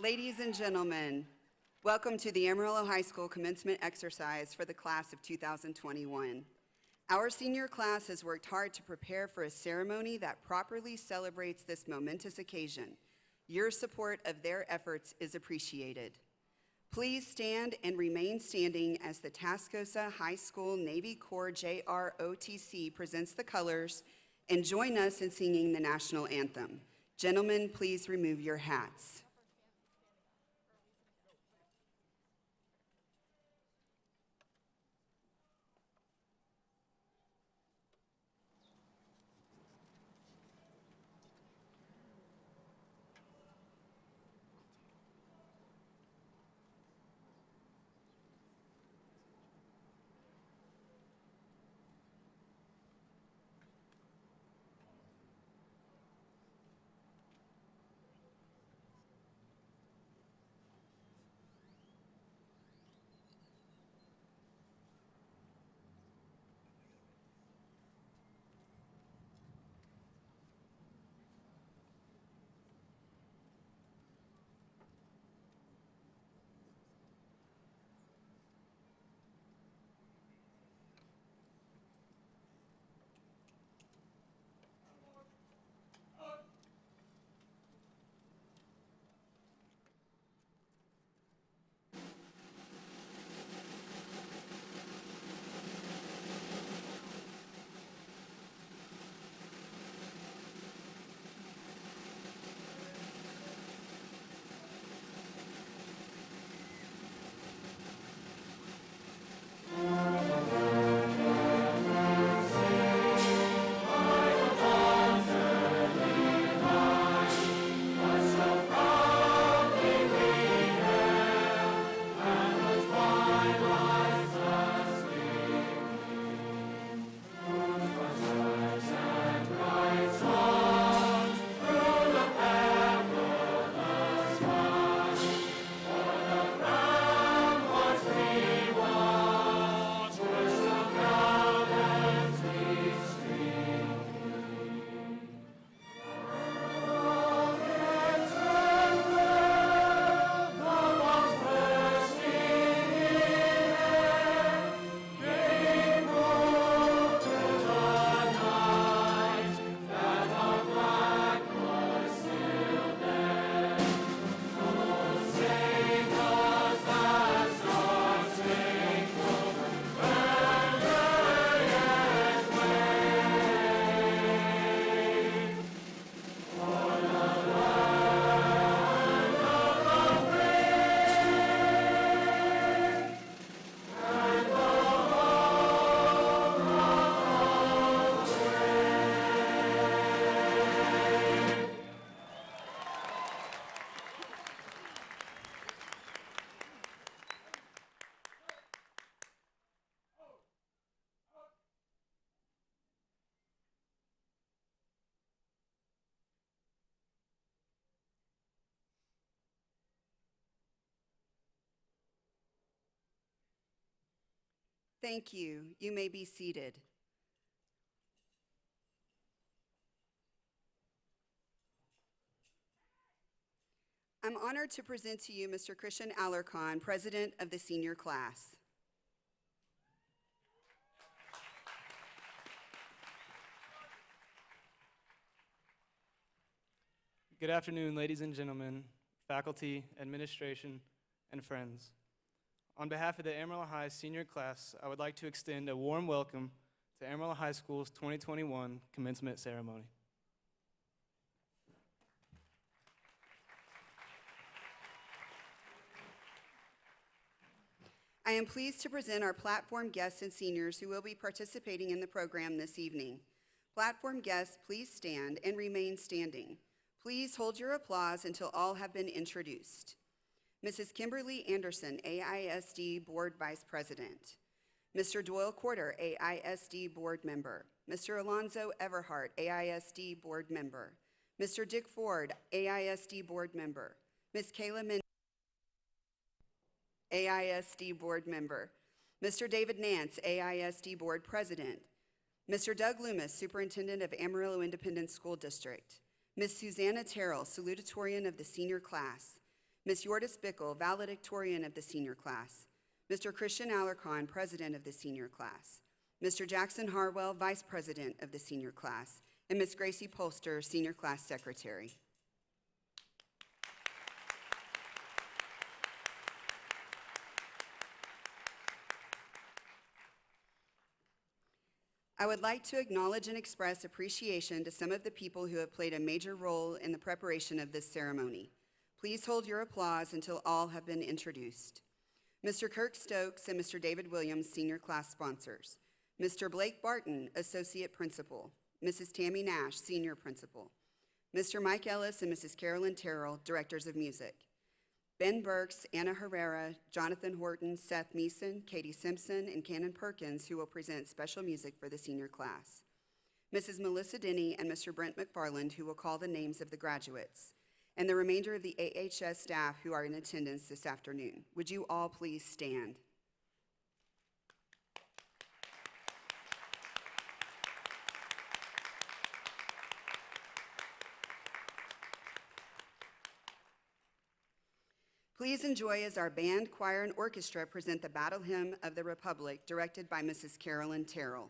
Ladies and gentlemen, welcome to the Amarillo High School commencement exercise for the class of 2021. Our senior class has worked hard to prepare for a ceremony that properly celebrates this momentous occasion. Your support of their efforts is appreciated. Please stand and remain standing as the Tascosa High School Navy Corps JROTC presents the colors and join us in singing the national anthem. Gentlemen, please remove your hats. Thank you. You may be seated. I'm honored to present to you Mr. Christian Alarcon, President of the senior class. Good afternoon, ladies and gentlemen, faculty, administration, and friends. On behalf of the Amarillo High senior class, I would like to extend a warm welcome to Amarillo High School's 2021 commencement ceremony. I am pleased to present our platform guests and seniors who will be participating in the program this evening. Platform guests, please stand and remain standing. Please hold your applause until all have been introduced. Mrs. Kimberly Anderson, AISD Board Vice President. Mr. Doyle Quarter, AISD Board Member. Mr. Alonzo Everhart, AISD Board Member. Mr. Dick Ford, AISD Board Member. Ms. Kayla Min, AISD Board Member. Mr. David Nance, AISD Board President. Mr. Doug Loomis, Superintendent of Amarillo Independent School District. Ms. Susanna Terrell, Salutatorian of the senior class. Ms. Yordis Bickle, Valedictorian of the senior class. Mr. Christian Alarcon, President of the senior class. Mr. Jackson Harwell, Vice President of the senior class. And Ms. Gracie Polster, Senior Class Secretary. I would like to acknowledge and express appreciation to some of the people who have played a major role in the preparation of this ceremony. Please hold your applause until all have been introduced. Mr. Kirk Stokes and Mr. David Williams, senior class sponsors. Mr. Blake Barton, associate principal. Mrs. Tammy Nash, senior principal. Mr. Mike Ellis and Mrs. Carolyn Terrell, directors of music. Ben Burks, Anna Herrera, Jonathan Horton, Seth Meeson, Katie Simpson, and Cannon Perkins, who will present special music for the senior class. Mrs. Melissa Denny and Mr. Brent McFarland, who will call the names of the graduates, and the remainder of the AHS staff who are in attendance this afternoon. Would you all please stand? Please enjoy as our band, choir, and orchestra present the Battle Hymn of the Republic, directed by Mrs. Carolyn Terrell.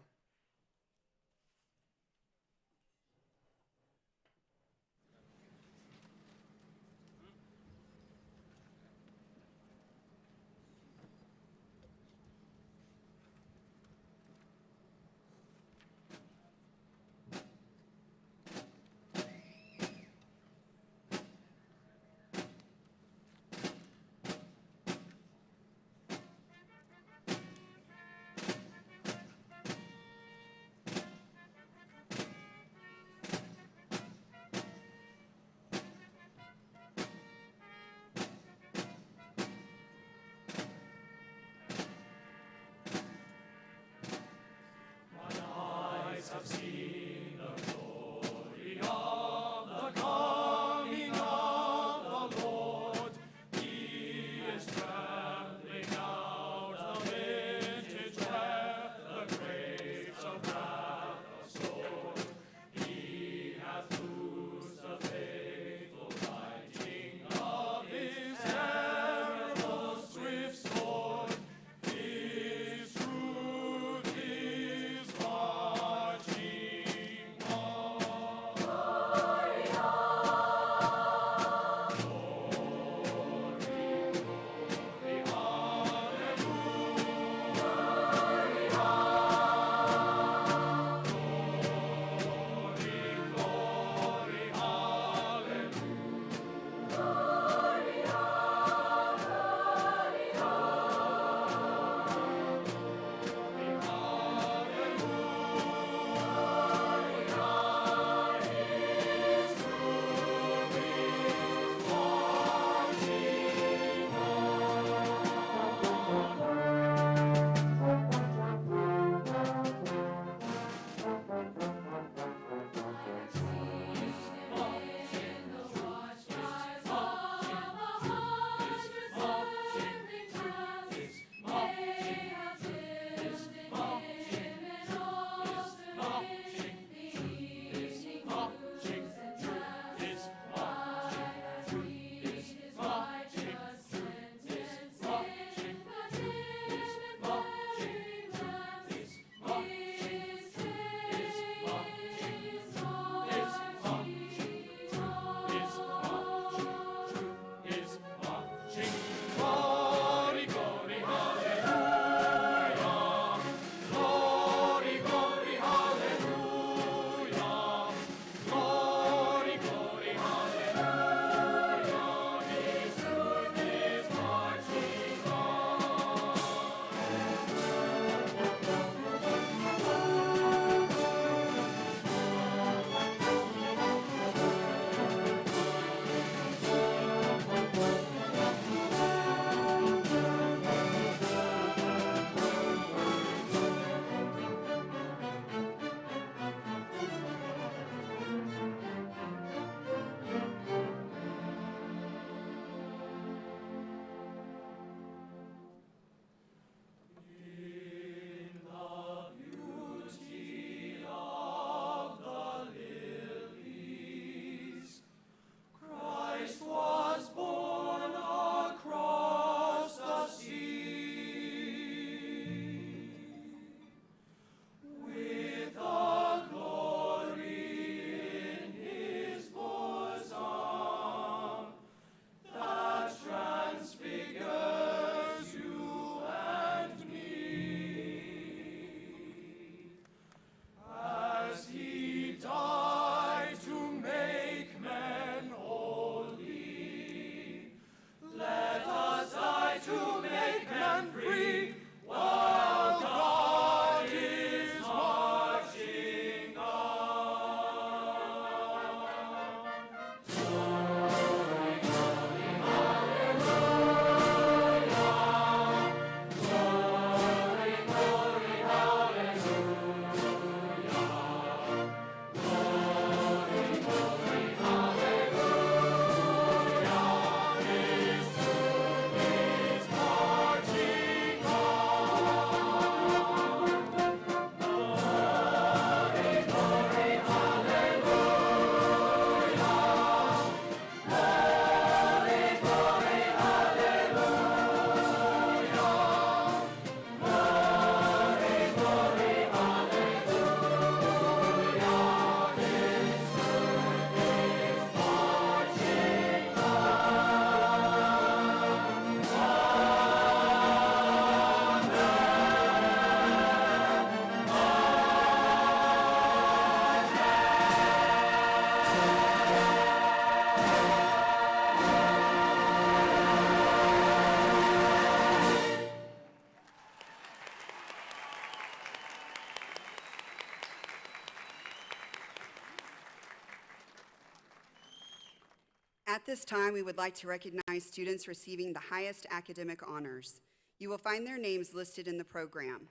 At this time, we would like to recognize students receiving the highest academic honors. You will find their names listed in the program.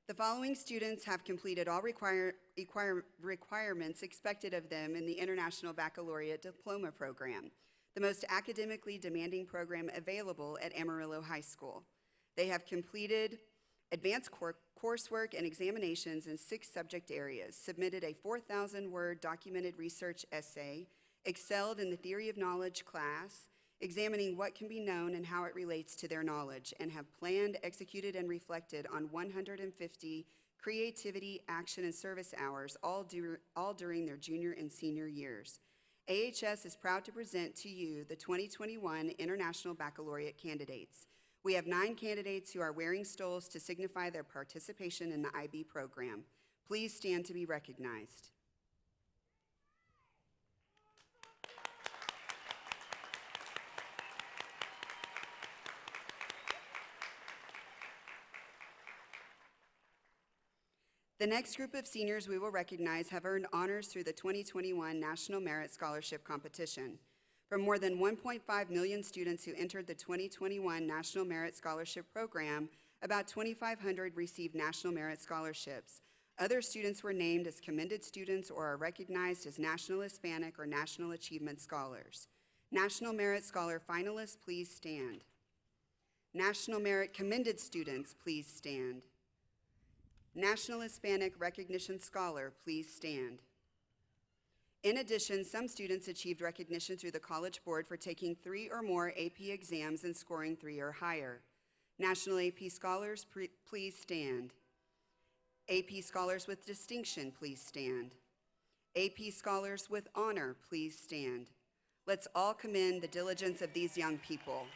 The following students have completed all requirements expected of them in the International Baccalaureate Diploma program, the most academically demanding program available at Amarillo High School. They have completed advanced coursework and examinations in 6 subject areas, submitted a 4,000-word documented research essay, excelled in the theory of knowledge class, examining what can be known and how it relates to their knowledge, and have planned, executed, and reflected on 150 creativity, action, and service hours, all during their junior and senior years. AHS is proud to present to you the 2021 International Baccalaureate candidates. We have 9 candidates who are wearing stoles to signify their participation in the IB program. Please stand to be recognized. The next group of seniors we will recognize have earned honors through the 2021 National Merit Scholarship Competition. From more than 1.5 million students who entered the 2021 National Merit Scholarship Program, about 2,500 received National Merit Scholarships. Other students were named as commended students or are recognized as National Hispanic or National Achievement Scholars. National Merit Scholar finalists, please stand. National Merit Commended students, please stand. National Hispanic Recognition Scholar, please stand. In addition, some students achieved recognition through the College Board for taking 3 or more AP exams and scoring 3 or higher. National AP Scholars, please stand. AP Scholars with Distinction, please stand. AP Scholars with Honor, please stand. Let's all commend the diligence of these young people.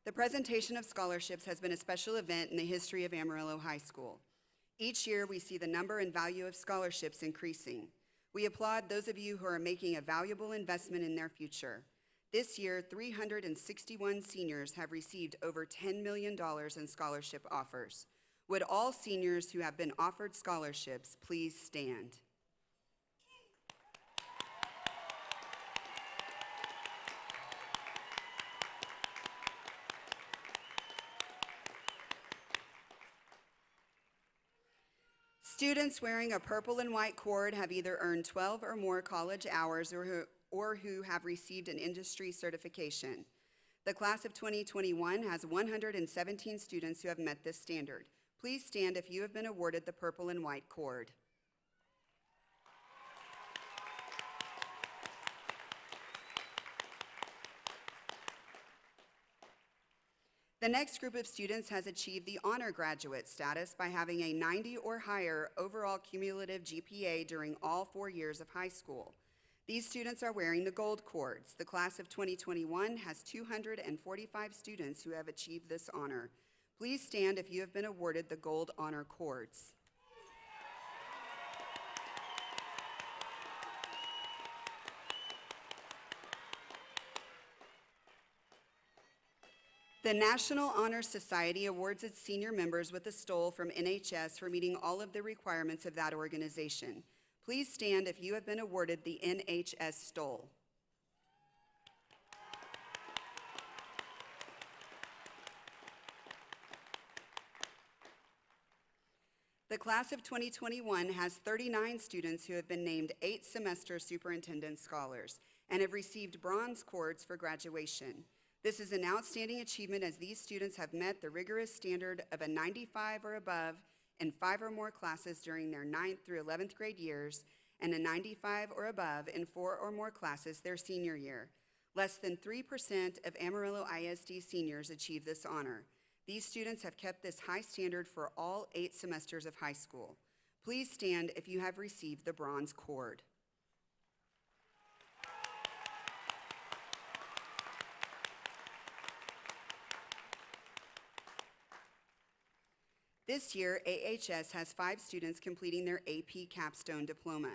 The presentation of scholarships has been a special event in the history of Amarillo High School. Each year, we see the number and value of scholarships increasing. We applaud those of you who are making a valuable investment in their future. This year, 361 seniors have received over $10 million in scholarship offers. Would all seniors who have been offered scholarships please stand? Students wearing a purple and white cord have either earned 12 or more college hours or who have received an industry certification. The class of 2021 has 117 students who have met this standard. Please stand if you have been awarded the purple and white cord. The next group of students has achieved the honor graduate status by having a 90 or higher overall cumulative GPA during all 4 years of high school. These students are wearing the gold cords. The class of 2021 has 245 students who have achieved this honor. Please stand if you have been awarded the gold honor cords. The National Honor Society awards its senior members with a stole from NHS for meeting all of the requirements of that organization. Please stand if you have been awarded the NHS stole. The class of 2021 has 39 students who have been named 8-semester superintendent scholars and have received bronze cords for graduation. This is an outstanding achievement as these students have met the rigorous standard of a 95 or above in 5 or more classes during their 9th through 11th grade years and a 95 or above in 4 or more classes their senior year. Less than 3% of Amarillo ISD seniors achieve this honor. These students have kept this high standard for all 8 semesters of high school. Please stand if you have received the bronze cord. This year, AHS has 5 students completing their AP Capstone Diploma.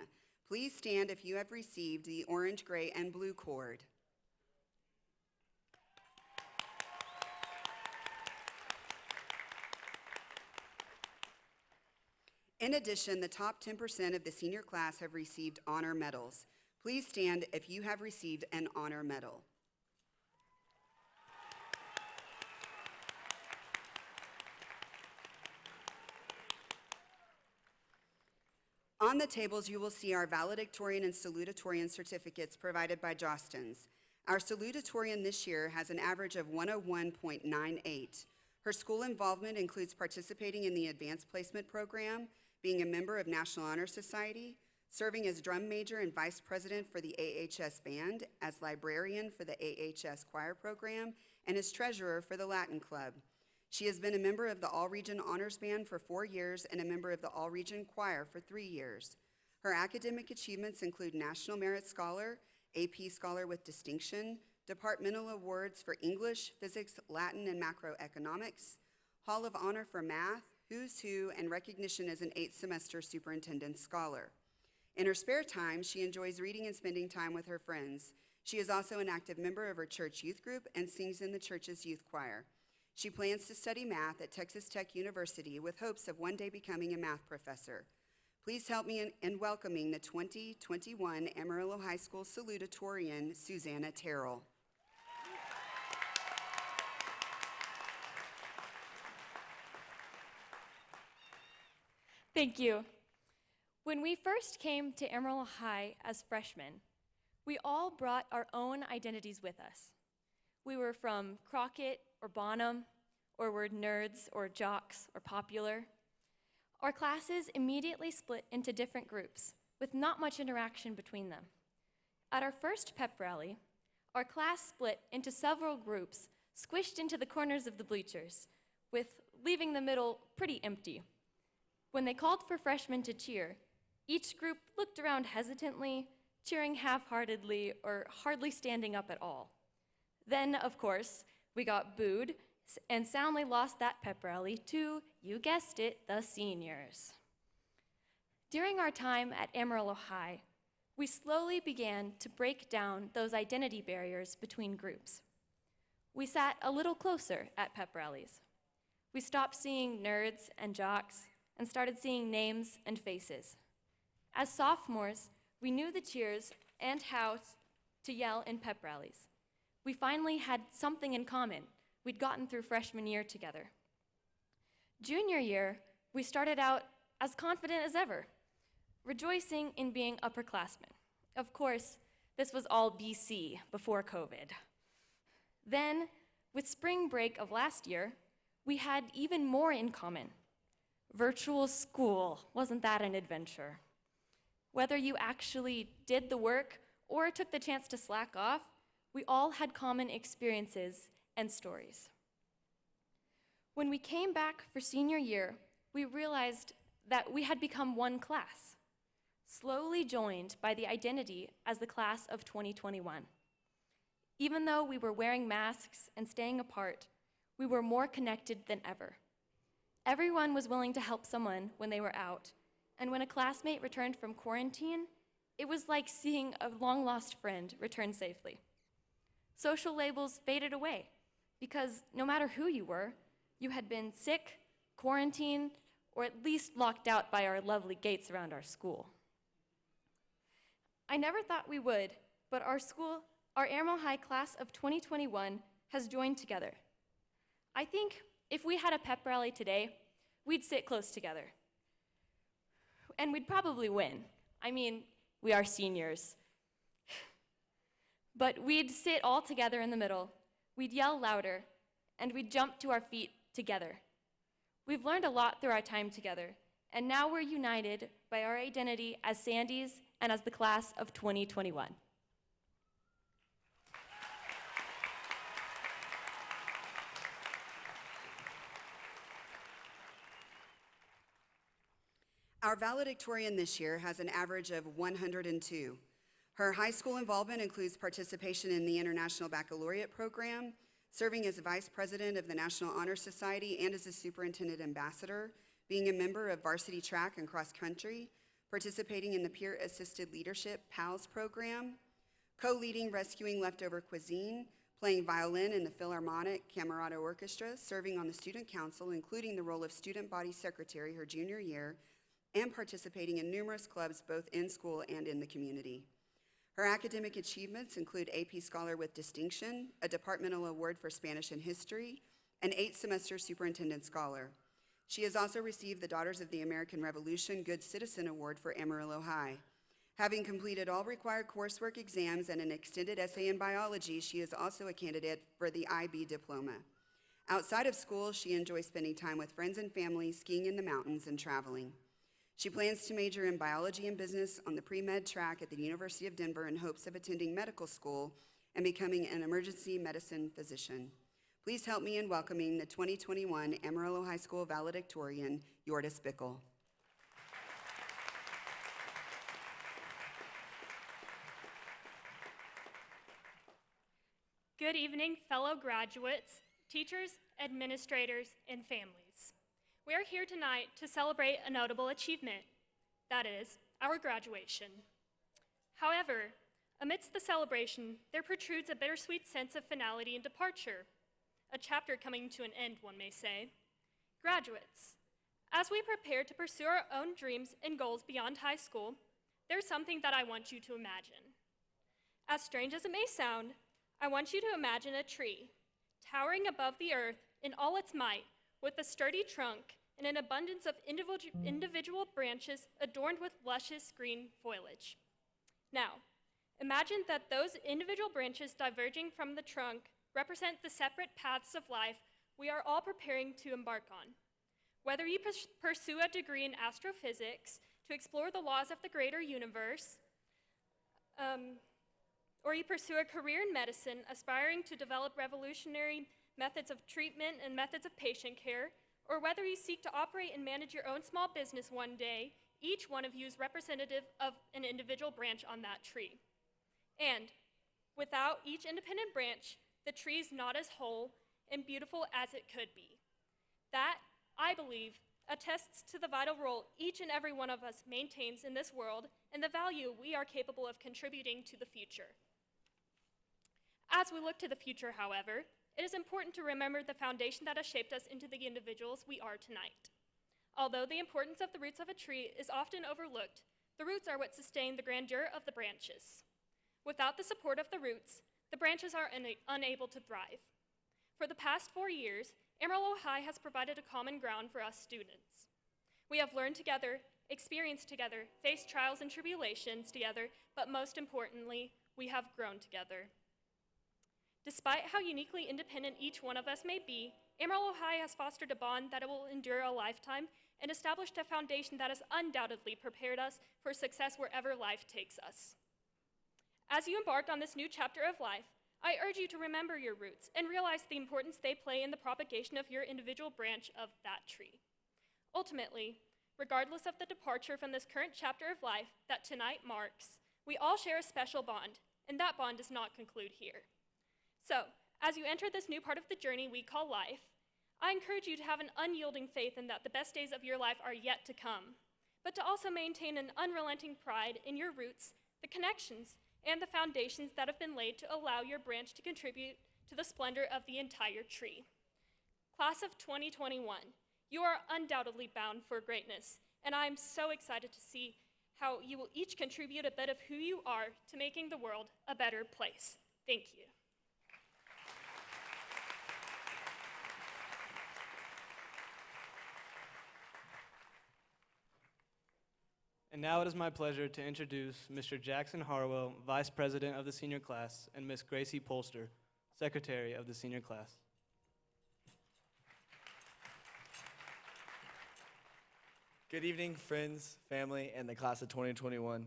Please stand if you have received the orange, gray, and blue cord. In addition, the top 10% of the senior class have received honor medals. Please stand if you have received an honor medal. On the tables, you will see our Valedictorian and Salutatorian certificates provided by Jostens. Our Salutatorian this year has an average of 101.98. Her school involvement includes participating in the Advanced Placement Program, being a member of National Honor Society, serving as drum major and vice president for the AHS Band, as librarian for the AHS Choir Program, and as treasurer for the Latin Club. She has been a member of the All-Region Honors Band for 4 years and a member of the All-Region Choir for 3 years. Her academic achievements include National Merit Scholar, AP Scholar with Distinction, departmental awards for English, Physics, Latin, and Macroeconomics, Hall of Honor for Math, Who's Who, and recognition as an 8th semester Superintendent Scholar. In her spare time, she enjoys reading and spending time with her friends. She is also an active member of her church youth group and sings in the church's youth choir. She plans to study math at Texas Tech University with hopes of one day becoming a math professor. Please help me in welcoming the 2021 Amarillo High School Salutatorian, Susanna Terrell. Thank you. When we first came to Amarillo High as freshmen, we all brought our own identities with us. We were from Crockett or Bonham, or were nerds or jocks or popular. Our classes immediately split into different groups with not much interaction between them. At our first pep rally, our class split into several groups squished into the corners of the bleachers, with leaving the middle pretty empty. When they called for freshmen to cheer, each group looked around hesitantly, cheering half-heartedly, or hardly standing up at all. Then, of course, we got booed and soundly lost that pep rally to, you guessed it, the seniors. During our time at Amarillo High, we slowly began to break down those identity barriers between groups. We sat a little closer at pep rallies. We stopped seeing nerds and jocks and started seeing names and faces. As sophomores, we knew the cheers and how to yell in pep rallies. We finally had something in common. We'd gotten through freshman year together. Junior year, we started out as confident as ever, rejoicing in being upperclassmen. Of course, this was all BC, before COVID. Then, with spring break of last year, we had even more in common. Virtual school, wasn't that an adventure? Whether you actually did the work or took the chance to slack off, we all had common experiences and stories. When we came back for senior year, we realized that we had become one class, slowly joined by the identity as the class of 2021. Even though we were wearing masks and staying apart, we were more connected than ever. Everyone was willing to help someone when they were out, and when a classmate returned from quarantine, it was like seeing a long-lost friend return safely. Social labels faded away, because no matter who you were, you had been sick, quarantined, or at least locked out by our lovely gates around our school. I never thought we would, but our Amarillo High class of 2021 has joined together. I think if we had a pep rally today, we'd sit close together. And we'd probably win. I mean, we are seniors. But we'd sit all together in the middle, we'd yell louder, and we'd jump to our feet together. We've learned a lot through our time together, and now we're united by our identity as Sandys and as the class of 2021. Our valedictorian this year has an average of 102. Her high school involvement includes participation in the International Baccalaureate Program, serving as vice president of the National Honor Society and as a superintendent ambassador, being a member of varsity track and cross country, participating in the Peer Assisted Leadership PALS program, co-leading Rescuing Leftover Cuisine, playing violin in the Philharmonic Camerata Orchestra, serving on the student council, including the role of student body secretary her junior year, and participating in numerous clubs both in school and in the community. Her academic achievements include AP Scholar with Distinction, a Departmental Award for Spanish and History, and 8-semester Superintendent Scholar. She has also received the Daughters of the American Revolution Good Citizen Award for Amarillo High. Having completed all required coursework exams and an extended essay in biology, she is also a candidate for the IB Diploma. Outside of school, she enjoys spending time with friends and family, skiing in the mountains, and traveling. She plans to major in biology and business on the pre-med track at the University of Denver in hopes of attending medical school and becoming an emergency medicine physician. Please help me in welcoming the 2021 Amarillo High School Valedictorian, Yordis Bickle. Good evening, fellow graduates, teachers, administrators, and families. We are here tonight to celebrate a notable achievement, that is, our graduation. However, amidst the celebration, there protrudes a bittersweet sense of finality and departure, a chapter coming to an end, one may say. Graduates, as we prepare to pursue our own dreams and goals beyond high school, there's something that I want you to imagine. As strange as it may sound, I want you to imagine a tree, towering above the earth in all its might, with a sturdy trunk and an abundance of individual branches adorned with luscious green foliage. Now, imagine that those individual branches diverging from the trunk represent the separate paths of life we are all preparing to embark on. Whether you pursue a degree in astrophysics to explore the laws of the greater universe, or you pursue a career in medicine aspiring to develop revolutionary methods of treatment and methods of patient care, or whether you seek to operate and manage your own small business one day, each one of you is representative of an individual branch on that tree. And without each independent branch, the tree is not as whole and beautiful as it could be. That, I believe, attests to the vital role each and every one of us maintains in this world and the value we are capable of contributing to the future. As we look to the future, however, it is important to remember the foundation that has shaped us into the individuals we are tonight. Although the importance of the roots of a tree is often overlooked, the roots are what sustain the grandeur of the branches. Without the support of the roots, the branches are unable to thrive. For the past 4 years, Amarillo High has provided a common ground for us students. We have learned together, experienced together, faced trials and tribulations together, but most importantly, we have grown together. Despite how uniquely independent each one of us may be, Amarillo High has fostered a bond that will endure a lifetime and established a foundation that has undoubtedly prepared us for success wherever life takes us. As you embark on this new chapter of life, I urge you to remember your roots and realize the importance they play in the propagation of your individual branch of that tree. Ultimately, regardless of the departure from this current chapter of life that tonight marks, we all share a special bond, and that bond does not conclude here. So, as you enter this new part of the journey we call life, I encourage you to have an unyielding faith in that the best days of your life are yet to come, but to also maintain an unrelenting pride in your roots, the connections, and the foundations that have been laid to allow your branch to contribute to the splendor of the entire tree. Class of 2021, you are undoubtedly bound for greatness, and I am so excited to see how you will each contribute a bit of who you are to making the world a better place. Thank you. And now it is my pleasure to introduce Mr. Jackson Harwell, Vice President of the Senior Class, and Ms. Gracie Polster, Secretary of the Senior Class. Good evening, friends, family, and the Class of 2021.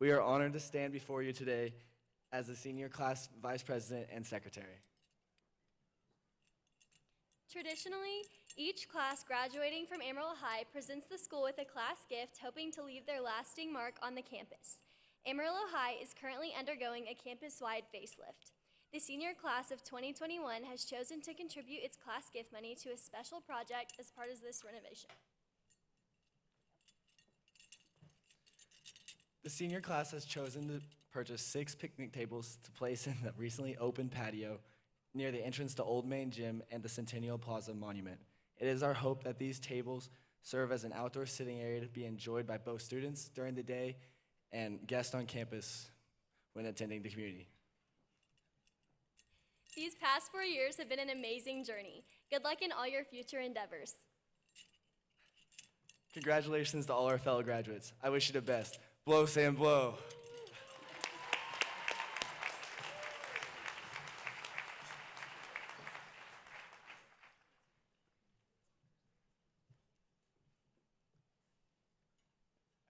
We are honored to stand before you today as the Senior Class Vice President and Secretary. Traditionally, each class graduating from Amarillo High presents the school with a class gift hoping to leave their lasting mark on the campus. Amarillo High is currently undergoing a campus-wide facelift. The senior class of 2021 has chosen to contribute its class gift money to a special project as part of this renovation. The senior class has chosen to purchase 6 picnic tables to place in the recently opened patio near the entrance to Old Main Gym and the Centennial Plaza Monument. It is our hope that these tables serve as an outdoor sitting area to be enjoyed by both students during the day and guests on campus when attending the community. These past 4 years have been an amazing journey. Good luck in all your future endeavors. Congratulations to all our fellow graduates. I wish you the best. Blow, Sam, blow.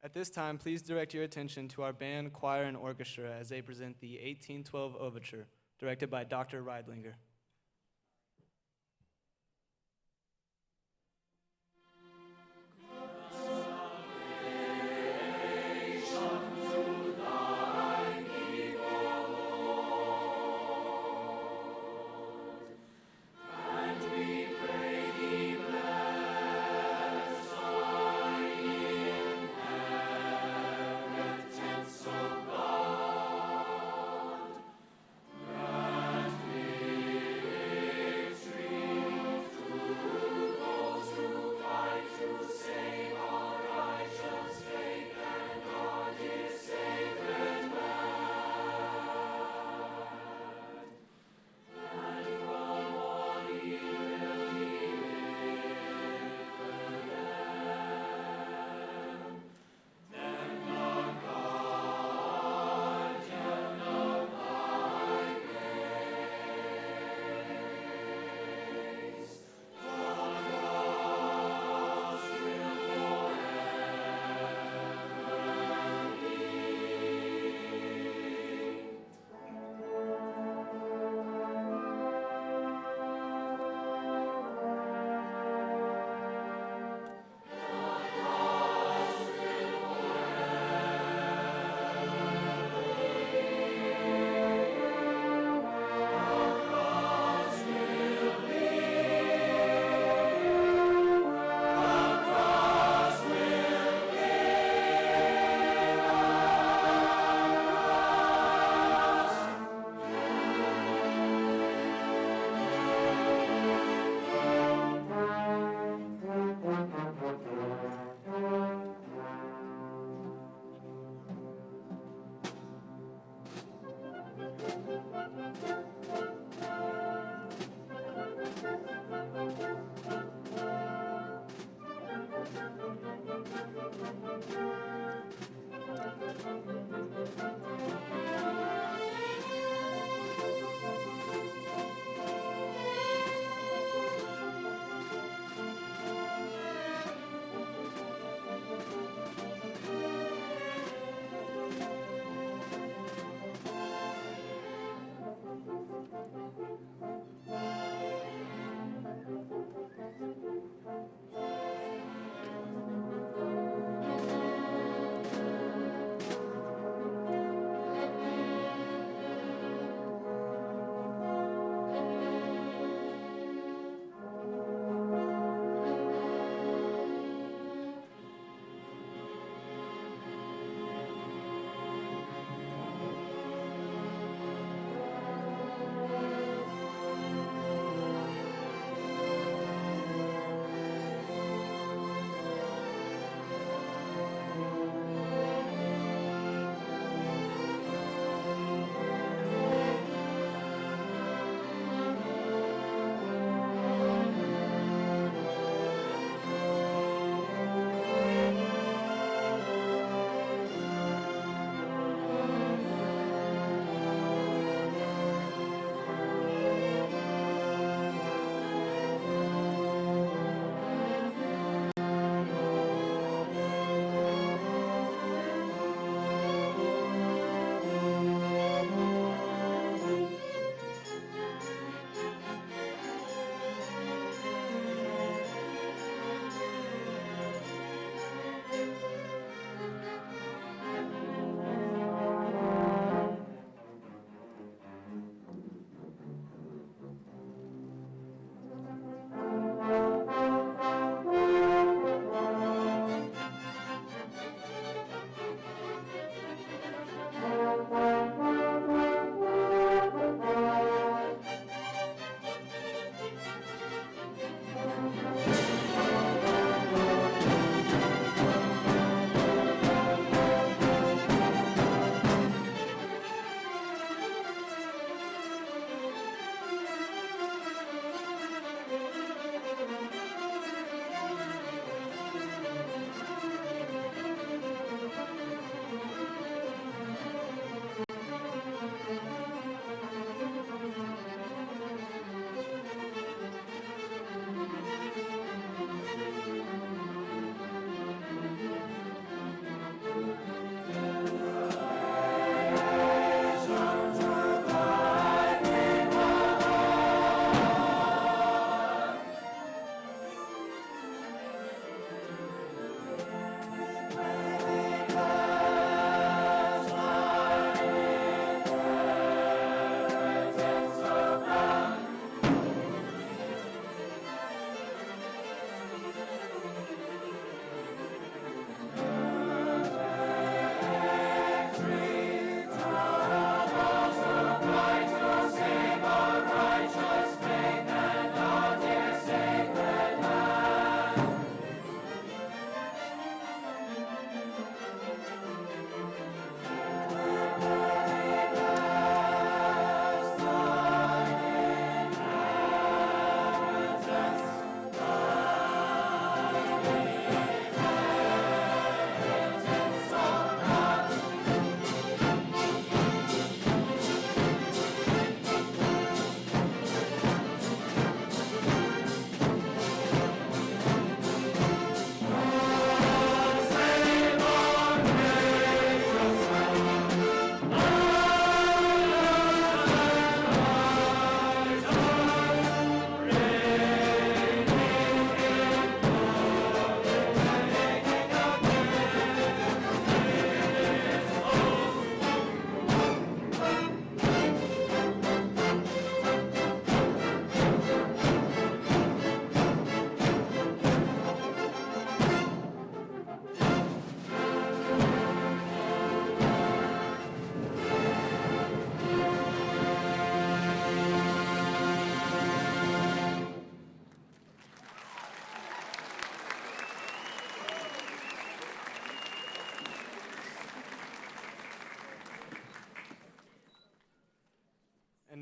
At this time, please direct your attention to our band, choir, and orchestra as they present the 1812 Overture, directed by Dr. Reidlinger. Grant me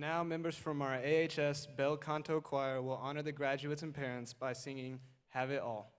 now, members from our AHS Bel Canto Choir will honor the graduates and parents by singing Have It All.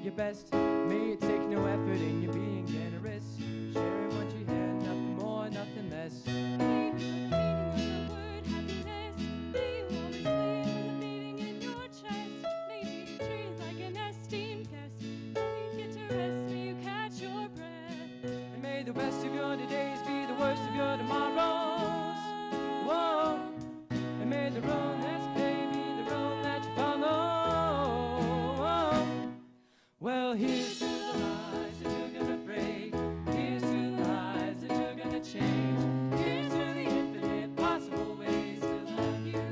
Your best. May it take no effort in you being generous. Sharing what you had, nothing more, nothing less. May you know the meaning of the word happiness. May you always live with a beating in your chest. May you be treated like an esteemed guest. May you get to rest, may you catch your breath. And may the best of your todays be the worst of your tomorrows. Whoa. And may the road that's paved be the road that you follow. Well, here's to the lies that you're gonna break. Here's to the lies that you're gonna change. Here's to the infinite possible ways to love you.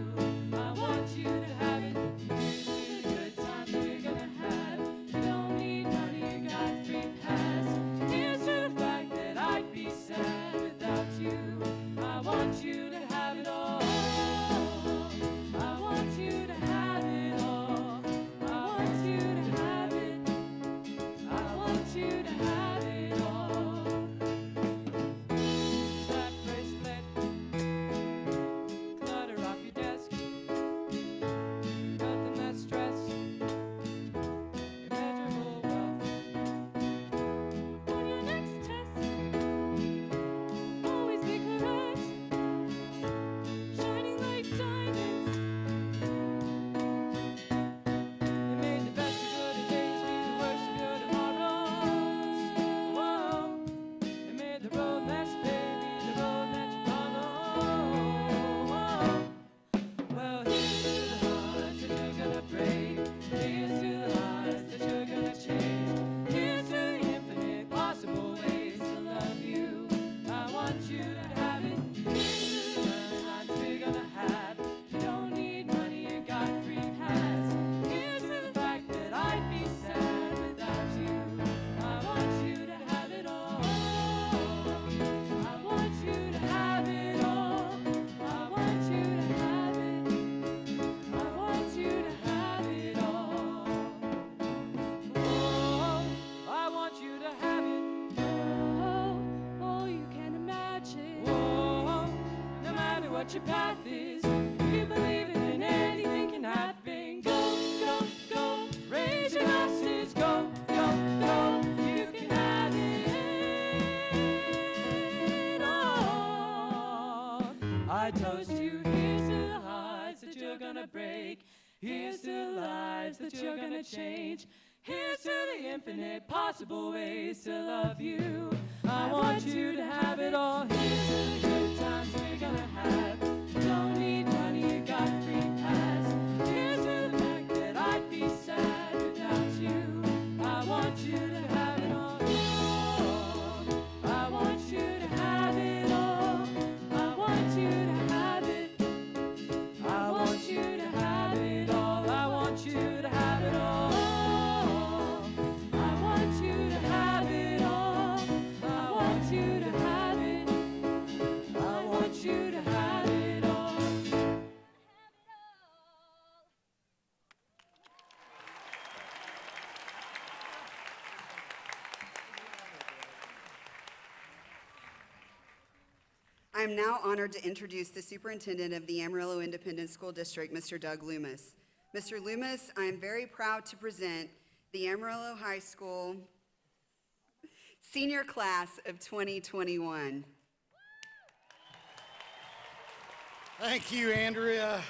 I want you to have it. Here's to the good times you're gonna have. You don't need money, you got free pass. Here's to the fact that I'd be sad without you. I want you to have it all. I want you to have it all. I want you to have it. I want you to have it all. That bracelet, clutter off your desk. Nothing less stress, immeasurable wealth. On your next test, always be correct. Shining like diamonds. And may the best of your days be the worst of your tomorrows. Whoa. And may the road less paved be the road that you follow. Whoa. Well, here's to the hearts that you're gonna break. Here's to the lies that you're gonna change. Here's to the infinite possible ways to love you. I want you to have it. Here's to the times we're gonna have. You don't need money, you got free pass. Here's to the fact that I'd be sad without you. I want you to have it all. I want you to have it all. I want you to have it. I want you to have it all. Oh, I want you to have it. Oh, you can imagine. Whoa, no matter what your path is, if you believe it, then anything can happen. Go, go, go, raise your glasses. Go, go, go, you can have it all. I toast you. Here's to the hearts that you're gonna break. Here's to the lives that you're gonna change. Here's to the infinite possible ways to love you. I want you to have it all. Here's to the good times we're gonna have. Don't need money, you got a free pass. Here's to the fact that I'd be sad without you. I want you to have it all. I want you to have it all. I want you to have it. I want you to have it all. I want you to have it all. I want you to have it all. I want you to have it. I want you to have it all. I am now honored to introduce the Superintendent of the Amarillo Independent School District, Mr. Doug Loomis. Mr. Loomis, I am very proud to present the Amarillo High School senior class of 2021. Thank you, Andrea.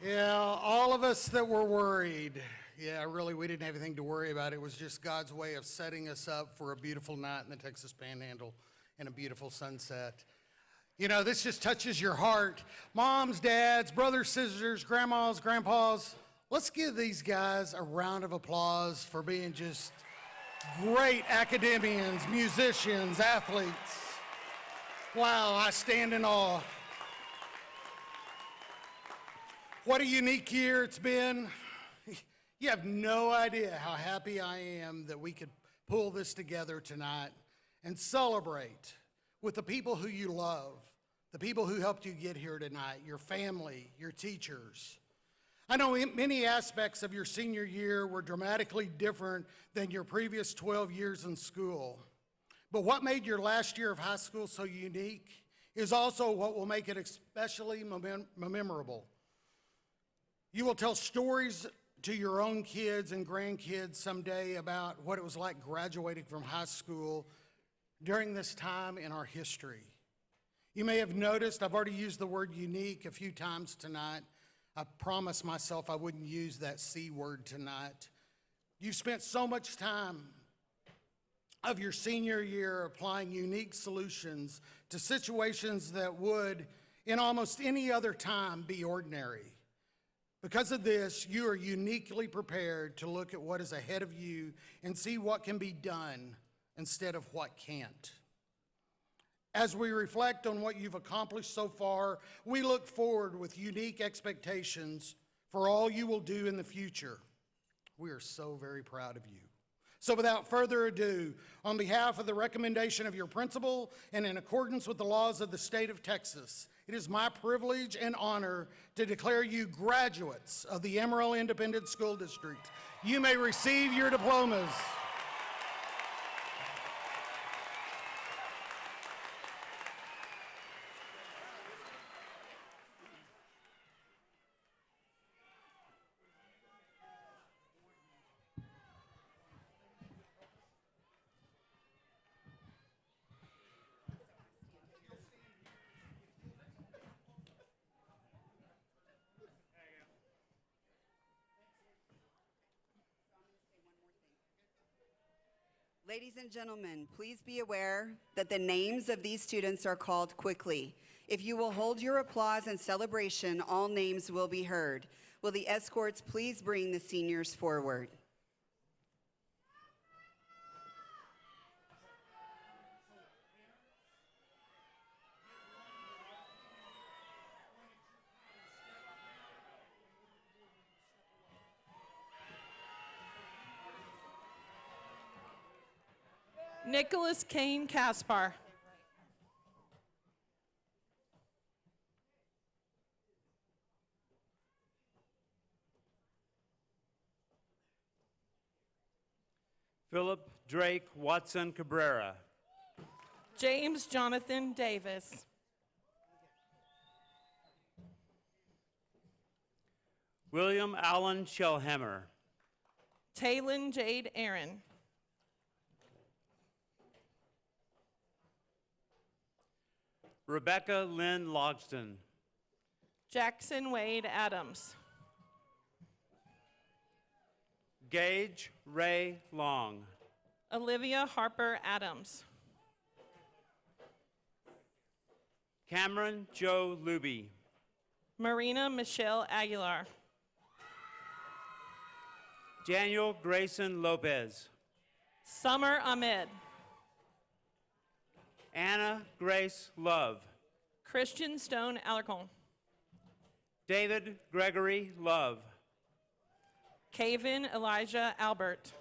Yeah, all of us that were worried, really, we didn't have anything to worry about. It was just God's way of setting us up for a beautiful night in the Texas Panhandle and a beautiful sunset. You know, this just touches your heart. Moms, dads, brothers, sisters, grandmas, grandpas, let's give these guys a round of applause for being just great academians, musicians, athletes. Wow, I stand in awe. What a unique year it's been. You have no idea how happy I am that we could pull this together tonight and celebrate with the people who you love, the people who helped you get here tonight, your family, your teachers. I know many aspects of your senior year were dramatically different than your previous 12 years in school. But what made your last year of high school so unique is also what will make it especially memorable. You will tell stories to your own kids and grandkids someday about what it was like graduating from high school during this time in our history. You may have noticed I've already used the word unique a few times tonight. I promised myself I wouldn't use that C word tonight. You spent so much time of your senior year applying unique solutions to situations that would, in almost any other time, be ordinary. Because of this, you are uniquely prepared to look at what is ahead of you and see what can be done instead of what can't. As we reflect on what you've accomplished so far, we look forward with unique expectations for all you will do in the future. We are so very proud of you. So without further ado, on behalf of the recommendation of your principal and in accordance with the laws of the state of Texas, it is my privilege and honor to declare you graduates of the Amarillo Independent School District. You may receive your diplomas. Ladies and gentlemen, please be aware that the names of these students are called quickly. If you will hold your applause and celebration, all names will be heard. Will the escorts please bring the seniors forward? Nicholas Kane Caspar. Philip Drake Watson Cabrera. James Jonathan Davis. William Allen Shellhammer. Taylin Jade Aaron. Rebecca Lynn Logston. Jackson Wade Adams. Gage Ray Long. Olivia Harper Adams. Cameron Joe Luby. Marina Michelle Aguilar. Daniel Grayson Lopez. Summer Ahmed. Anna Grace Love. Christian Stone Alarcon. David Gregory Love. Caven Elijah Albert.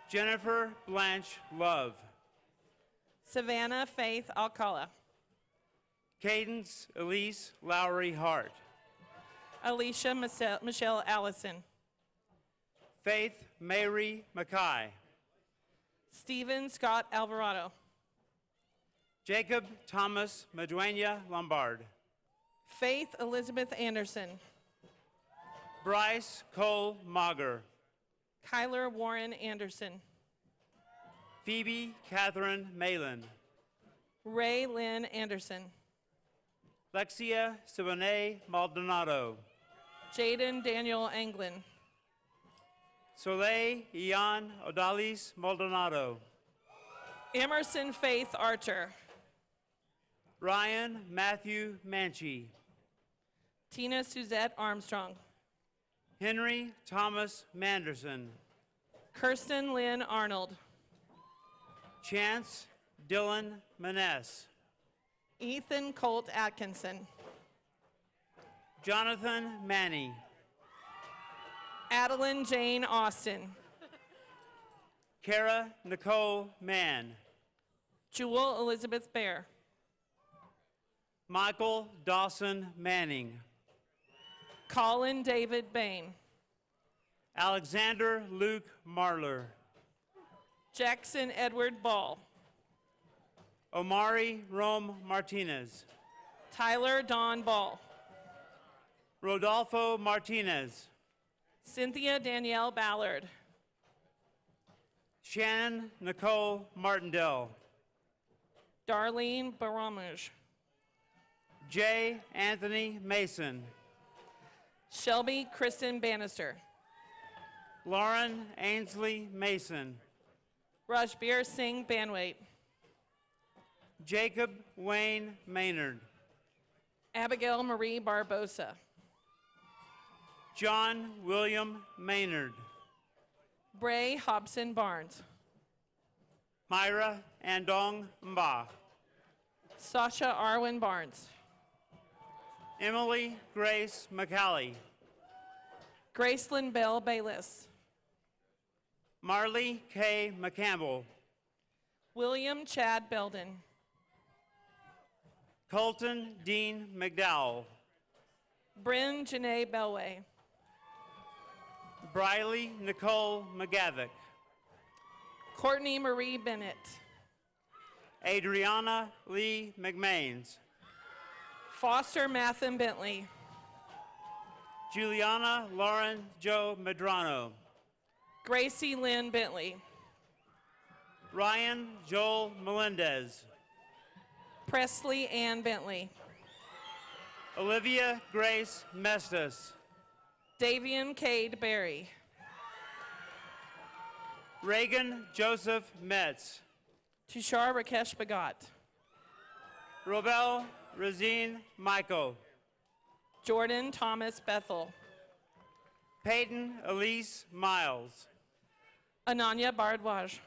Jennifer Blanche Love. Savannah Faith Alcala. Cadence Elise Lowry Hart. Alicia Michelle Allison. Faith Mary Mackay. Stephen Scott Alvarado. Jacob Thomas Maduena Lombard. Faith Elizabeth Anderson. Bryce Cole Mager. Kyler Warren Anderson. Phoebe Catherine Malin. Ray Lynn Anderson. Lexia Siboney Maldonado. Jaden Daniel Anglin. Soleil Ian Odalis Maldonado. Emerson Faith Archer. Ryan Matthew Manchi. Tina Suzette Armstrong. Henry Thomas Manderson. Kirsten Lynn Arnold. Chance Dylan Maness. Ethan Colt Atkinson. Jonathan Manny. Adeline Jane Austin. Kara Nicole Mann. Jewel Elizabeth Bear. Michael Dawson Manning. Colin David Bain. Alexander Luke Marler. Jackson Edward Ball. Omari Rome Martinez. Tyler Don Ball. Rodolfo Martinez. Cynthia Danielle Ballard. Shannon Nicole Martindale. Darlene Baramuj. J. Anthony Mason. Shelby Kristen Bannister. Lauren Ainsley Mason. Rajbir Singh Banwait. Jacob Wayne Maynard. Abigail Marie Barbosa. John William Maynard. Bray Hobson Barnes. Myra Andong Mba. Sasha Arwen Barnes. Emily Grace McCallie. Gracelyn Bell Bayless. Marley K. McCampbell. William Chad Belden. Colton Dean McDowell. Bryn Janae Belway. Briley Nicole McGavick. Courtney Marie Bennett. Adriana Lee McMains. Foster Mathen Bentley. Juliana Lauren Joe Medrano. Gracie Lynn Bentley. Ryan Joel Melendez. Presley Ann Bentley. Olivia Grace Mestis. Davian Cade Berry. Reagan Joseph Metz. Tushar Rakesh Bagat. Robel Razine Michael. Jordan Thomas Bethel. Peyton Elise Miles. Ananya Bardwaj.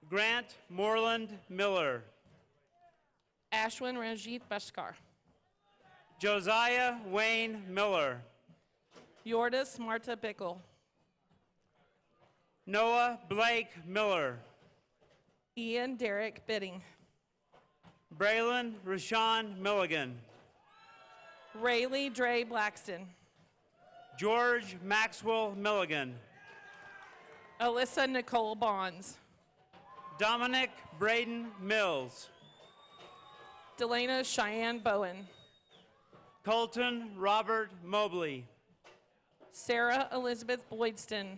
Grant Moreland Miller. Ashwin Ranjit Bashkar. Josiah Wayne Miller. Yordis Marta Bickle. Noah Blake Miller. Ian Derek Bidding. Braylon Rashawn Milligan. Rayleigh Dre Blackston. George Maxwell Milligan. Alyssa Nicole Bonds. Dominic Braden Mills. Delana Cheyenne Bowen. Colton Robert Mobley. Sarah Elizabeth Boydston.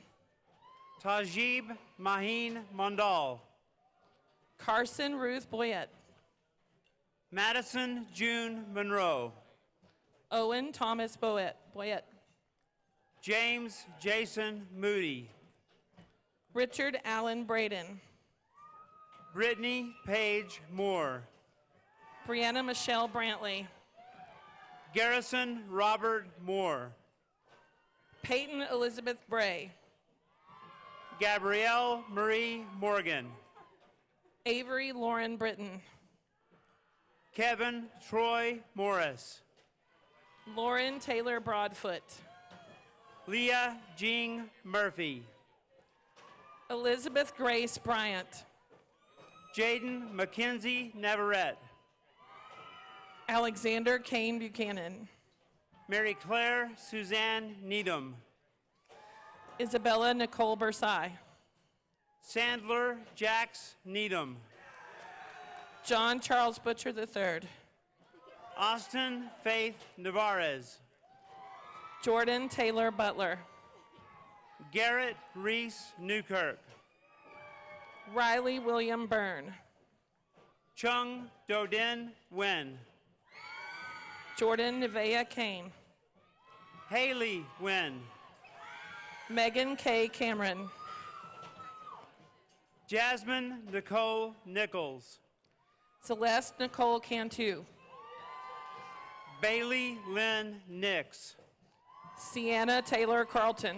Tajib Maheen Mondal. Carson Ruth Boyette. Madison June Monroe. Owen Thomas Boyette. James Jason Moody. Richard Allen Braden. Brittany Page Moore. Brianna Michelle Brantley. Garrison Robert Moore. Peyton Elizabeth Bray. Gabrielle Marie Morgan. Avery Lauren Britton. Kevin Troy Morris. Lauren Taylor Broadfoot. Leah Jean Murphy. Elizabeth Grace Bryant. Jaden Mackenzie Navarrete. Alexander Kane Buchanan. Mary Claire Suzanne Needham. Isabella Nicole Bersai. Sandler Jax Needham. John Charles Butcher III. Austin Faith Navarez. Jordan Taylor Butler. Garrett Reese Newkirk. Riley William Byrne. Chung Dodin Wen. Jordan Nevea Kane. Haley Wen. Megan K. Cameron. Jasmine Nicole Nichols. Celeste Nicole Cantu. Bailey Lynn Nix. Sienna Taylor Carlton.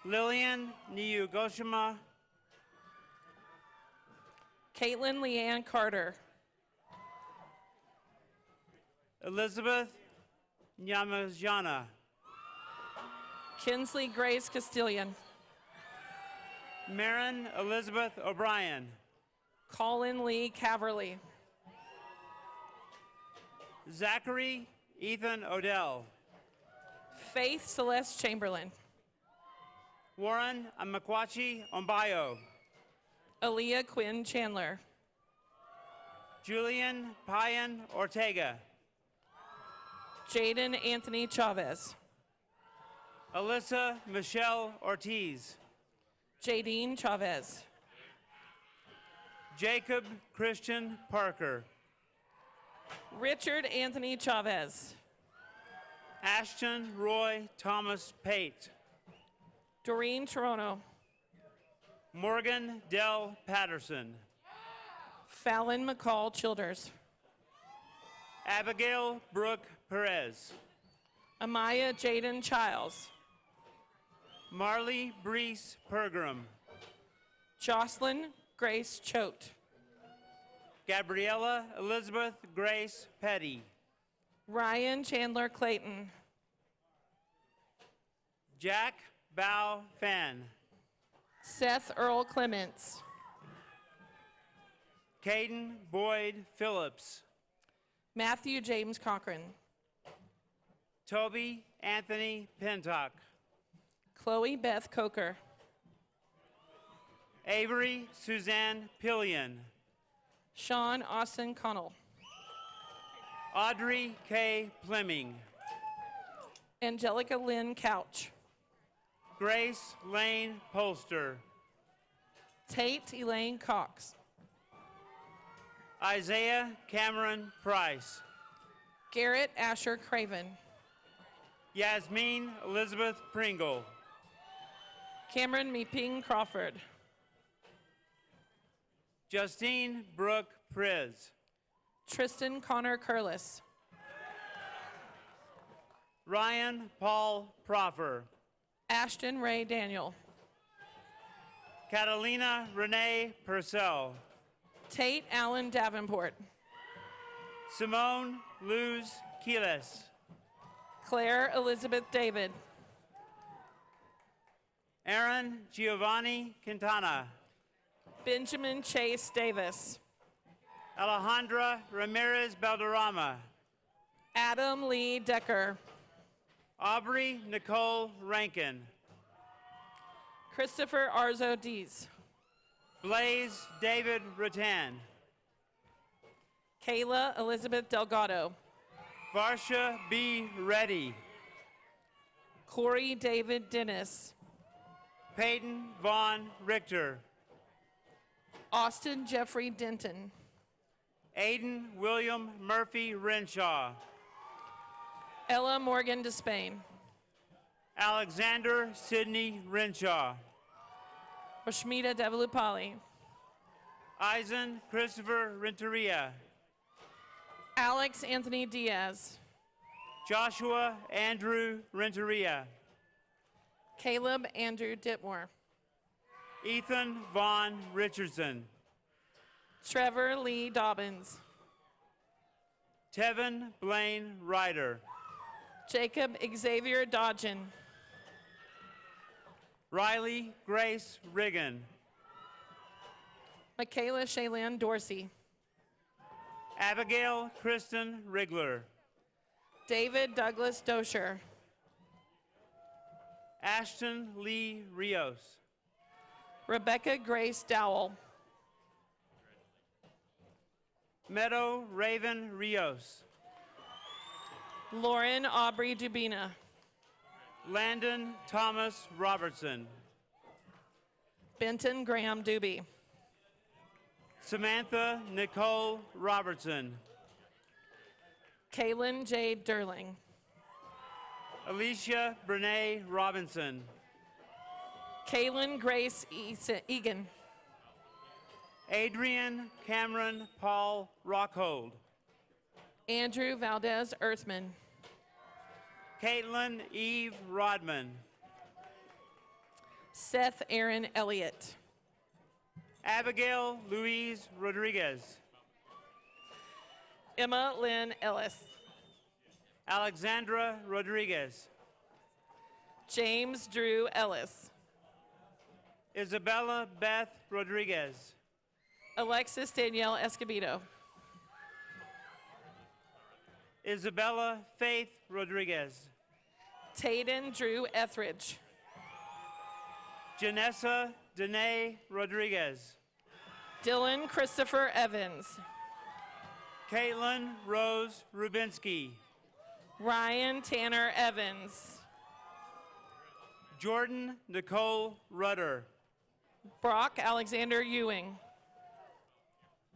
Lillian Niyugoshima. Caitlin Leanne Carter. Elizabeth Nyamajana. Kinsley Grace Castillion. Marin Elizabeth O'Brien. Colin Lee Caverly. Zachary Ethan Odell. Faith Celeste Chamberlain. Warren Amakwachi Ombayo. Aaliyah Quinn Chandler. Julian Payan Ortega. Jaden Anthony Chavez. Alyssa Michelle Ortiz. Jadine Chavez. Jacob Christian Parker. Richard Anthony Chavez. Ashton Roy Thomas Pate. Doreen Toronto. Morgan Dell Patterson. Fallon McCall Childers. Abigail Brooke Perez. Amaya Jaden Childs. Marley Brees Pergram. Jocelyn Grace Choate. Gabriella Elizabeth Grace Petty. Ryan Chandler Clayton. Jack Bao Fan. Seth Earl Clements. Caden Boyd Phillips. Matthew James Cochran. Toby Anthony Pintock. Chloe Beth Coker. Avery Suzanne Pillion. Sean Austin Connell. Audrey K. Fleming. Angelica Lynn Couch. Grace Lane Polster. Tate Elaine Cox. Isaiah Cameron Price. Garrett Asher Craven. Yasmin Elizabeth Pringle. Cameron Meeping Crawford. Justine Brooke Priz. Tristan Connor Curlis. Ryan Paul Proffer. Ashton Ray Daniel. Catalina Renee Purcell. Tate Allen Davenport. Simone Luz Quiles. Claire Elizabeth David. Aaron Giovanni Quintana. Benjamin Chase Davis. Alejandra Ramirez Balderrama. Adam Lee Decker. Aubrey Nicole Rankin. Christopher Arzo Dees. Blaze David Rattan. Kayla Elizabeth Delgado. Varsha B. Reddy. Corey David Dennis. Peyton Vaughn Richter. Austin Jeffrey Denton. Aiden William Murphy Renshaw. Ella Morgan Despain. Alexander Sidney Renshaw. Oshmita Devalupali. Eisen Christopher Renteria. Alex Anthony Diaz. Joshua Andrew Renteria. Caleb Andrew Ditmore. Ethan Vaughn Richardson. Trevor Lee Dobbins. Tevin Blaine Ryder. Jacob Xavier Dodgen. Riley Grace Riggin. Michaela Shaylin Dorsey. Abigail Kristen Rigler. David Douglas Dosher. Ashton Lee Rios. Rebecca Grace Dowell. Meadow Raven Rios. Lauren Aubrey Dubina. Landon Thomas Robertson. Benton Graham Doobie. Samantha Nicole Robertson. Kaylin Jade Durling. Alicia Brene Robinson. Kaylin Grace Egan. Adrian Cameron Paul Rockhold. Andrew Valdez Earthman. Caitlin Eve Rodman. Seth Aaron Elliott. Abigail Louise Rodriguez. Emma Lynn Ellis. Alexandra Rodriguez. James Drew Ellis. Isabella Beth Rodriguez. Alexis Danielle Escobedo. Isabella Faith Rodriguez. Tayden Drew Etheridge. Janessa Danae Rodriguez. Dylan Christopher Evans. Caitlin Rose Rubinsky. Ryan Tanner Evans. Jordan Nicole Rudder. Brock Alexander Ewing.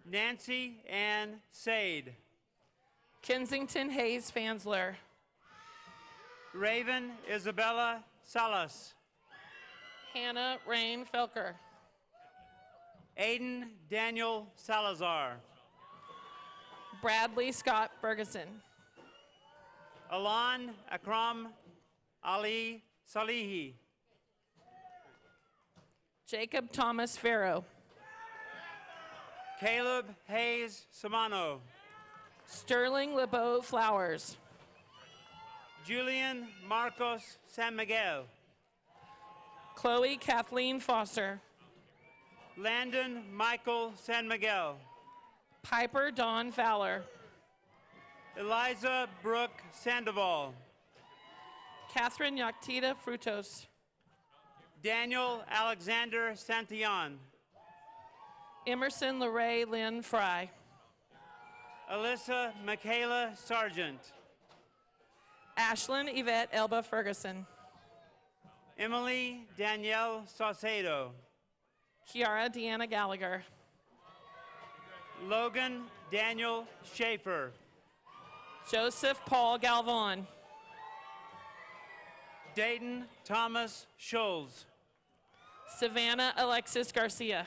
Nancy Ann Sade. Kensington Hayes Fansler. Raven Isabella Salas. Hannah Rain Felker. Aiden Daniel Salazar. Bradley Scott Ferguson. Alan Akram Ali Salihi. Jacob Thomas Farrow. Caleb Hayes Samano. Sterling LeBeau Flowers. Julian Marcos San Miguel. Chloe Kathleen Foster. Landon Michael San Miguel. Piper Dawn Fowler. Eliza Brooke Sandoval. Catherine Yaktita Frutos. Daniel Alexander Santillan. Emerson LeRae Lynn Fry. Alyssa Michaela Sargent. Ashlyn Yvette Elba Ferguson. Emily Danielle Saucedo. Kiara Deanna Gallagher. Logan Daniel Schaefer. Joseph Paul Galvan. Dayton Thomas Scholes. Savannah Alexis Garcia.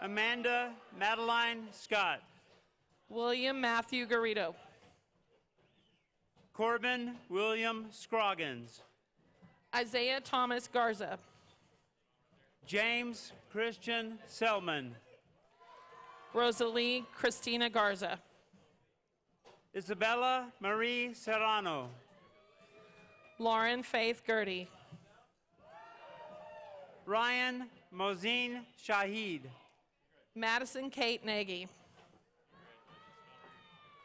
Amanda Madeline Scott. William Matthew Garrido. Corbin William Scroggins. Isaiah Thomas Garza. James Christian Selman. Rosalie Christina Garza. Isabella Marie Serrano. Lauren Faith Gertie. Ryan Mozine Shahid. Madison Kate Nagy.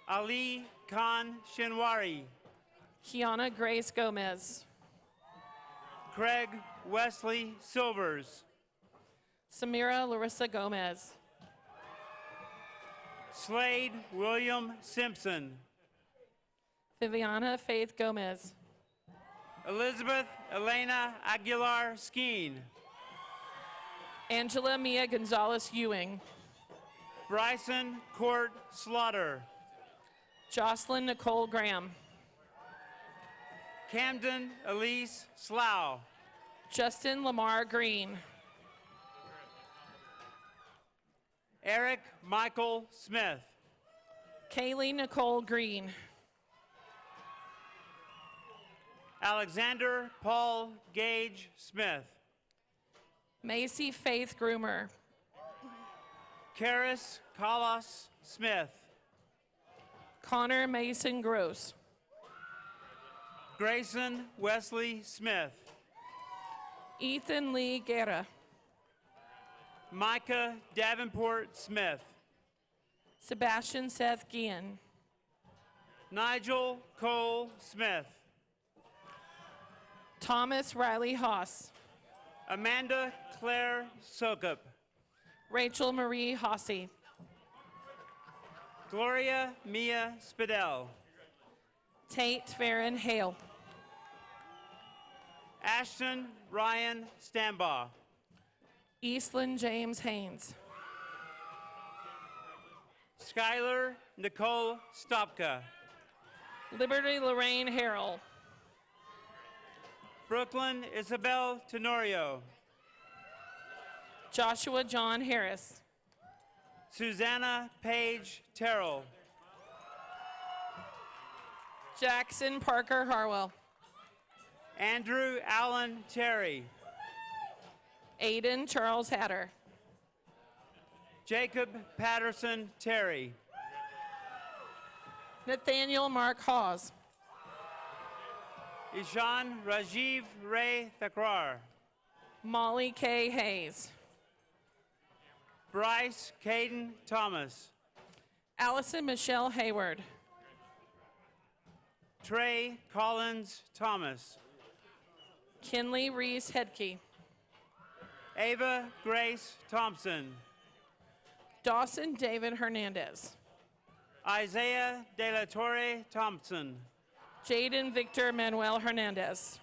Ali Khan Shinwari. Kiana Grace Gomez. Craig Wesley Silvers. Samira Larissa Gomez. Slade William Simpson. Viviana Faith Gomez. Elizabeth Elena Aguilar Skeen. Angela Mia Gonzalez Ewing. Bryson Court Slaughter. Jocelyn Nicole Graham. Camden Elise Slough. Justin Lamar Green. Eric Michael Smith. Kaylee Nicole Green. Alexander Paul Gage Smith. Macy Faith Groomer. Karis Collis Smith. Connor Mason Gross. Grayson Wesley Smith. Ethan Lee Guerra. Micah Davenport Smith. Sebastian Seth Guillen. Nigel Cole Smith. Thomas Riley Haas. Amanda Claire Sokup. Rachel Marie Hossey. Gloria Mia Spidell. Tate Farron Hale. Ashton Ryan Stambaugh. Eastland James Haynes. Skylar Nicole Stopka. Liberty Lorraine Harrell. Brooklyn Isabel Tenorio. Joshua John Harris. Susanna Page Terrell. Jackson Parker Harwell. Andrew Allen Terry. Aiden Charles Hatter. Jacob Patterson Terry. Nathaniel Mark Hawes. Ishan Rajiv Ray Thakrar. Molly K. Hayes. Bryce Caden Thomas. Allison Michelle Hayward. Trey Collins Thomas. Kinley Reese Hedke. Ava Grace Thompson. Dawson David Hernandez. Isaiah De La Torre Thompson. Jaden Victor Manuel Hernandez.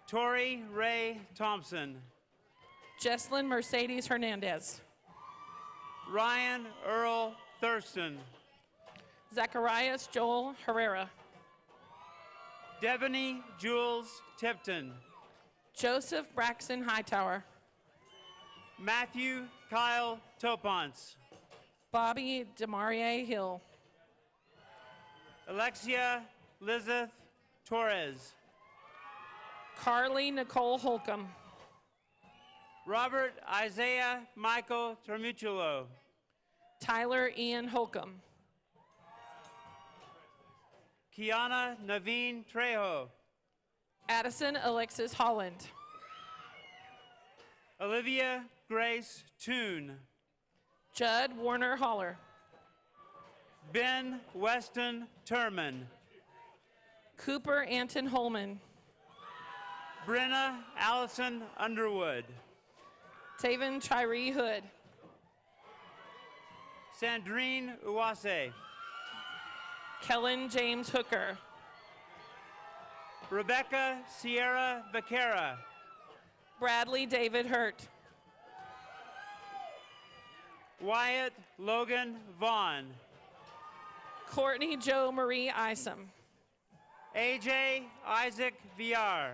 Tori Ray Thompson. Jesslyn Mercedes Hernandez. Ryan Earl Thurston. Zacharias Joel Herrera. Devony Jules Tipton. Joseph Braxton Hightower. Matthew Kyle Topance. Bobby Demarie Hill. Alexia Lizeth Torres. Carly Nicole Holcomb. Robert Isaiah Michael Termutulo. Tyler Ian Holcomb. Kiana Naveen Trejo. Addison Alexis Holland. Olivia Grace Toon. Judd Warner Holler. Ben Weston Turman. Cooper Anton Holman. Brenna Allison Underwood. Taven Tyree Hood. Sandrine Uwase. Kellen James Hooker. Rebecca Sierra Vaquera. Bradley David Hurt. Wyatt Logan Vaughn. Courtney Joe Marie Isom. AJ Isaac VR.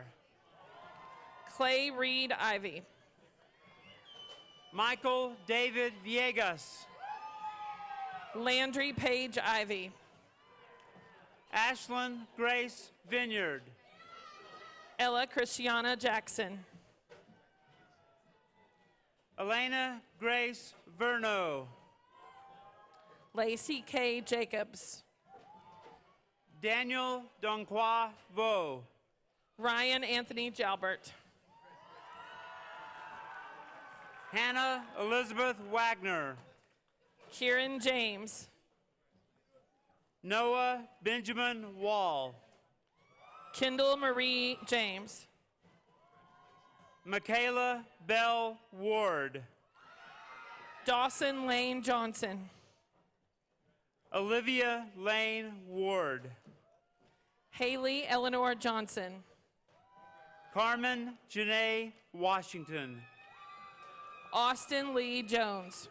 Clay Reed Ivy. Michael David Villegas. Landry Page Ivy. Ashlyn Grace Vineyard. Ella Christiana Jackson. Elena Grace Verno. Lacey K. Jacobs. Daniel Donqua Vo. Ryan Anthony Jalbert. Hannah Elizabeth Wagner. Kieran James. Noah Benjamin Wall. Kendall Marie James. Michaela Bell Ward. Dawson Lane Johnson. Olivia Lane Ward. Haley Eleanor Johnson. Carmen Janae Washington. Austin Lee Jones.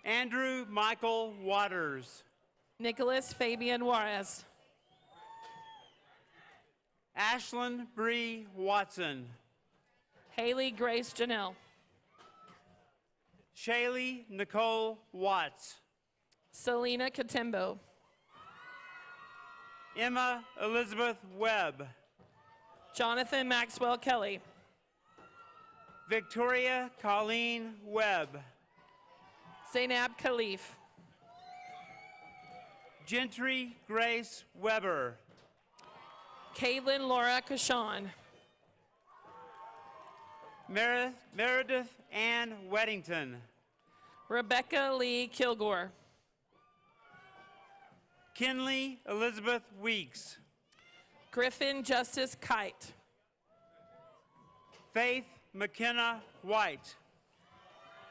Andrew Michael Waters. Nicholas Fabian Juarez. Ashlyn Bree Watson. Haley Grace Janelle. Shaylee Nicole Watts. Selena Katembo. Emma Elizabeth Webb. Jonathan Maxwell Kelly. Victoria Colleen Webb. Zainab Khalif. Gentry Grace Weber. Caitlin Laura Kashan. Meredith Ann Weddington. Rebecca Lee Kilgore. Kinley Elizabeth Weeks. Griffin Justice Kite. Faith McKenna White.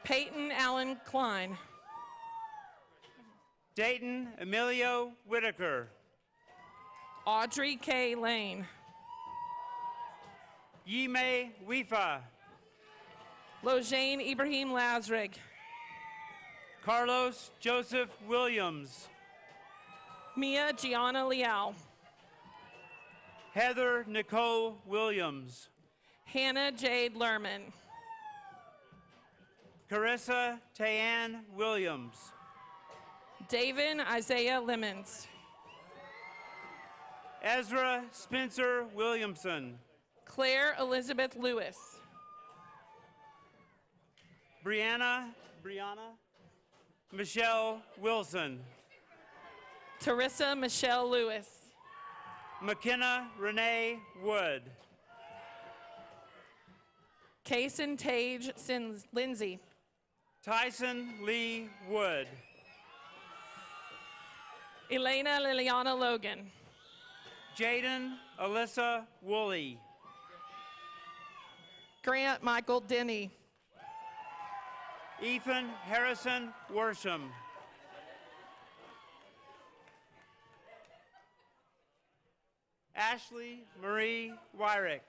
Peyton Allen Klein. Dayton Emilio Whitaker. Audrey K. Lane. Yime Wifa. Lojane Ibrahim Lazrig. Carlos Joseph Williams. Mia Gianna Liao. Heather Nicole Williams. Hannah Jade Lerman. Carissa Tayan Williams. David Isaiah Lemons. Ezra Spencer Williamson. Claire Elizabeth Lewis. Brianna Michelle Wilson. Teresa Michelle Lewis. McKenna Renee Wood. Kason Tage Lindsay. Tyson Lee Wood. Elena Liliana Logan. Jaden Alyssa Woolley. Grant Michael Denny. Ethan Harrison Worsham. Ashley Marie Wyrick.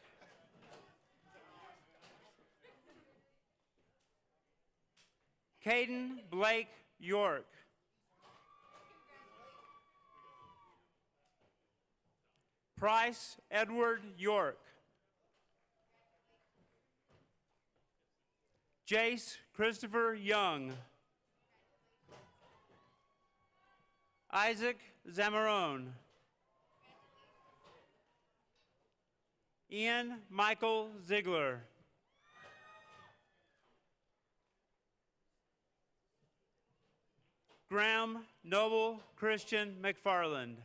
Caden Blake York. Price Edward York. Jace Christopher Young. Isaac Zamarone. Ian Michael Ziegler. Graham Noble Christian McFarland.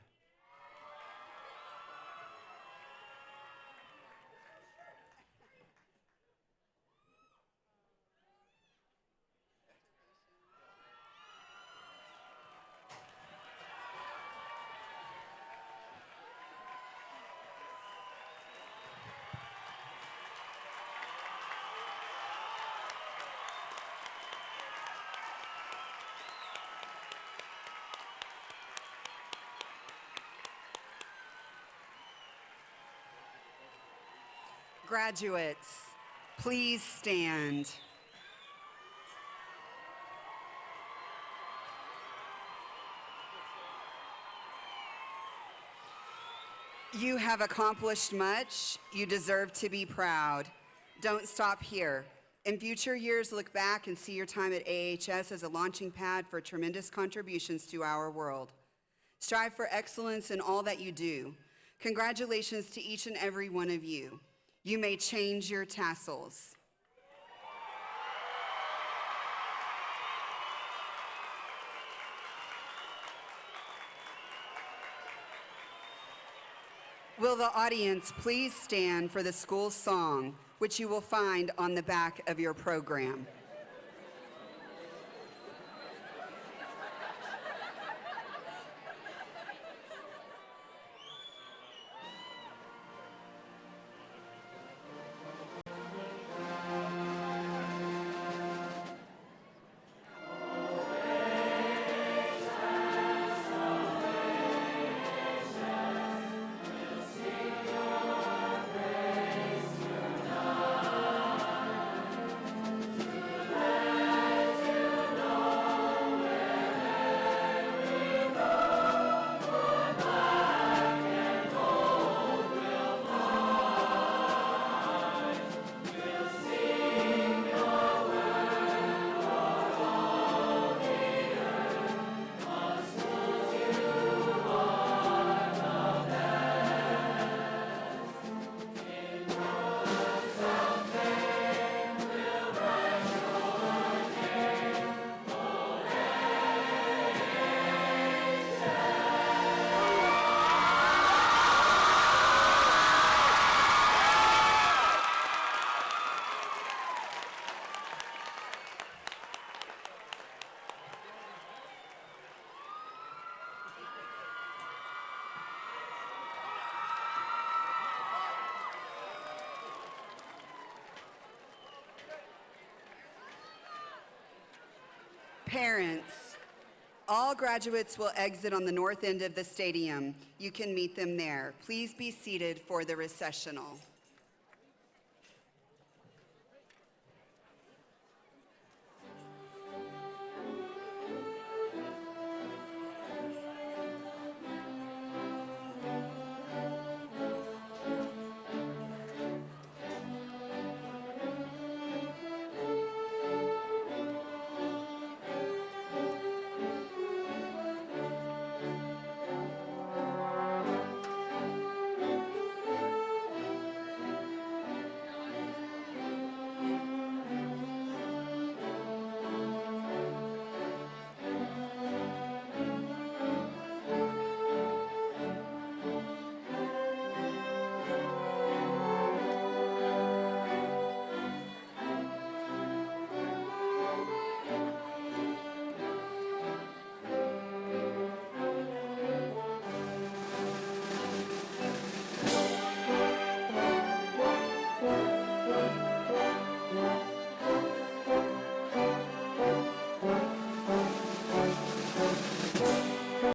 Graduates, please stand. You have accomplished much. You deserve to be proud. Don't stop here. In future years, look back and see your time at AHS as a launching pad for tremendous contributions to our world. Strive for excellence in all that you do. Congratulations to each and every one of you. You may change your tassels. Will the audience please stand for the school song, which you will find on the back of your program. Parents, all graduates will exit on the north end of the stadium. You can meet them there. Please be seated for the recessional.